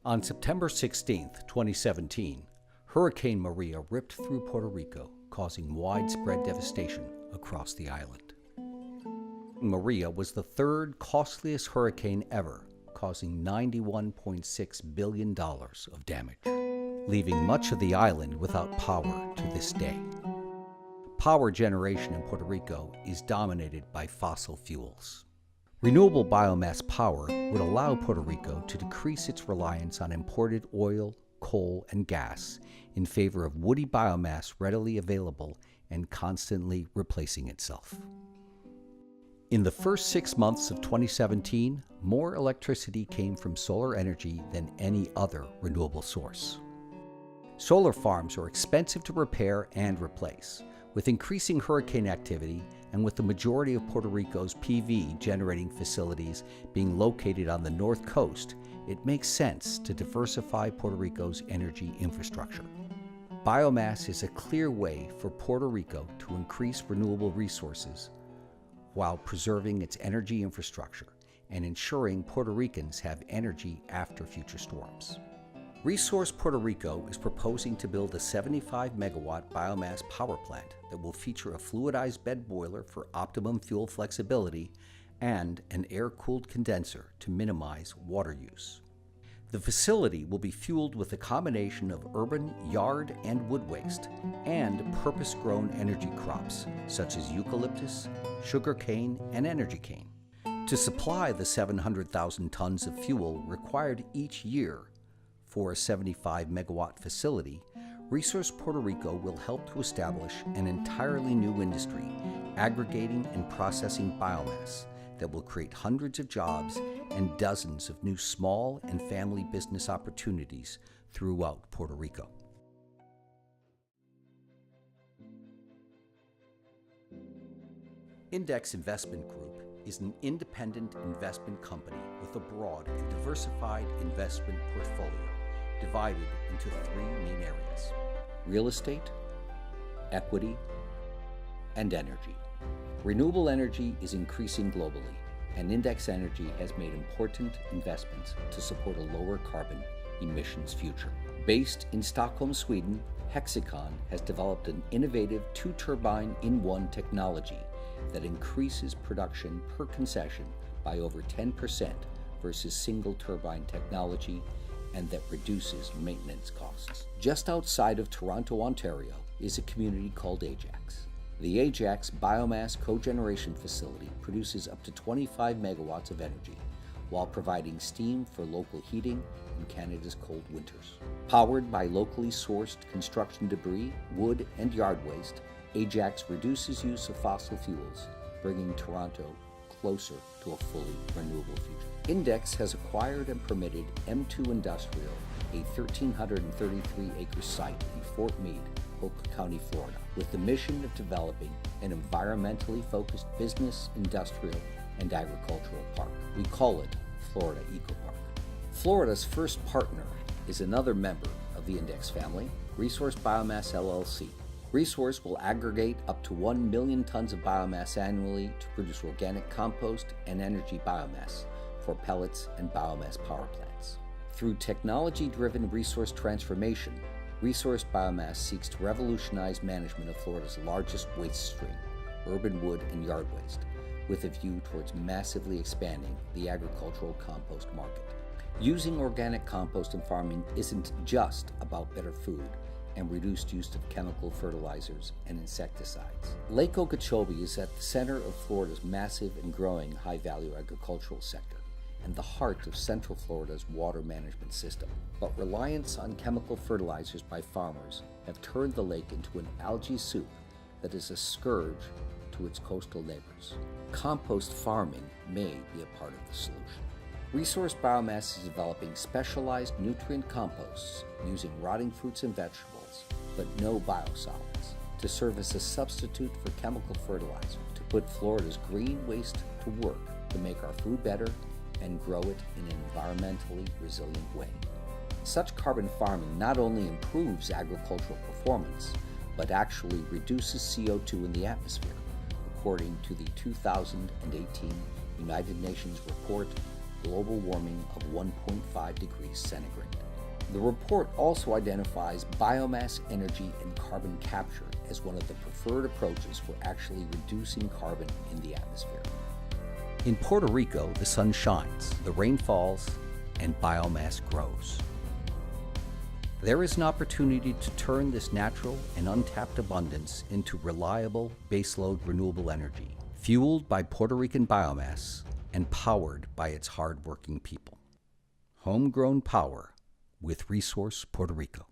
On September 16, 2017, Hurricane Maria ripped through Puerto Rico, causing widespread devastation across the island. Maria was the third costliest hurricane ever, causing $91.6 billion of damage, leaving much of the island without power to this day. Power generation in Puerto Rico is dominated by fossil fuels. Renewable biomass power would allow Puerto Rico to decrease its reliance on imported oil, coal, and gas in favor of woody biomass readily available and constantly replacing itself. In the first 6 months of 2017, more electricity came from solar energy than any other renewable source. Solar farms are expensive to repair and replace. With increasing hurricane activity and with the majority of Puerto Rico's PV generating facilities being located on the north coast, it makes sense to diversify Puerto Rico's energy infrastructure. Biomass is a clear way for Puerto Rico to increase renewable resources while preserving its energy infrastructure and ensuring Puerto Ricans have energy after future storms. Resource Puerto Rico is proposing to build a 75-megawatt biomass power plant that will feature a fluidized bed boiler for optimum fuel flexibility and an air-cooled condenser to minimize water use. The facility will be fueled with a combination of urban yard and wood waste and purpose-grown energy crops such as eucalyptus, sugarcane, and energy cane. To supply the 700,000 tons of fuel required each year for a 75-megawatt facility, Resource Puerto Rico will help to establish an entirely new industry, aggregating and processing biomass that will create hundreds of jobs and dozens of new small and family business opportunities throughout Puerto Rico. Index Investment Group is an independent investment company with a broad and diversified investment portfolio divided into 3 main areas: real estate, equity, and energy. Renewable energy is increasing globally, and Index Energy has made important investments to support a lower carbon emissions future. Based in Stockholm, Sweden, Hexicon has developed an innovative 2-turbine in 1 technology that increases production per concession by over 10% versus single turbine technology, and that reduces maintenance costs. Just outside of Toronto, Ontario, is a community called Ajax. The Ajax biomass cogeneration facility produces up to 25 megawatts of energy while providing steam for local heating in Canada's cold winters. Powered by locally sourced construction debris, wood, and yard waste, Ajax reduces use of fossil fuels, bringing Toronto closer to a fully renewable future. Index has acquired and permitted M2 Industrial, a 1,333-acre site in Fort Meade, Polk County, Florida, with the mission of developing an environmentally focused business, industrial, and agricultural park. We call it Florida Eco Park. Florida's first partner is another member of the Index family, Resource Biomass LLC. Resource will aggregate up to 1 million tons of biomass annually to produce organic compost and energy biomass for pellets and biomass power plants. Through technology-driven resource transformation, Resource Biomass seeks to revolutionize management of Florida's largest waste stream, urban wood and yard waste, with a view towards massively expanding the agricultural compost market. Using organic compost in farming isn't just about better food and reduced use of chemical fertilizers and insecticides. Lake Okeechobee is at the center of Florida's massive and growing high-value agricultural sector and the heart of Central Florida's water management system. But reliance on chemical fertilizers by farmers have turned the lake into an algae soup that is a scourge to its coastal neighbors. Compost farming may be a part of the solution. Resource Biomass is developing specialized nutrient composts using rotting fruits and vegetables, but no biosolids, to serve as a substitute for chemical fertilizer, to put Florida's green waste to work to make our food better and grow it in an environmentally resilient way. Such carbon farming not only improves agricultural performance, but actually reduces CO2 in the atmosphere, according to the 2018 United Nations report global warming of 1.5 degrees centigrade. The report also identifies biomass energy and carbon capture as one of the preferred approaches for actually reducing carbon in the atmosphere. In Puerto Rico, the sun shines, the rain falls, and biomass grows. There is an opportunity to turn this natural and untapped abundance into reliable baseload renewable energy, fueled by Puerto Rican biomass and powered by its hard-working people. Homegrown power with Resource Puerto Rico.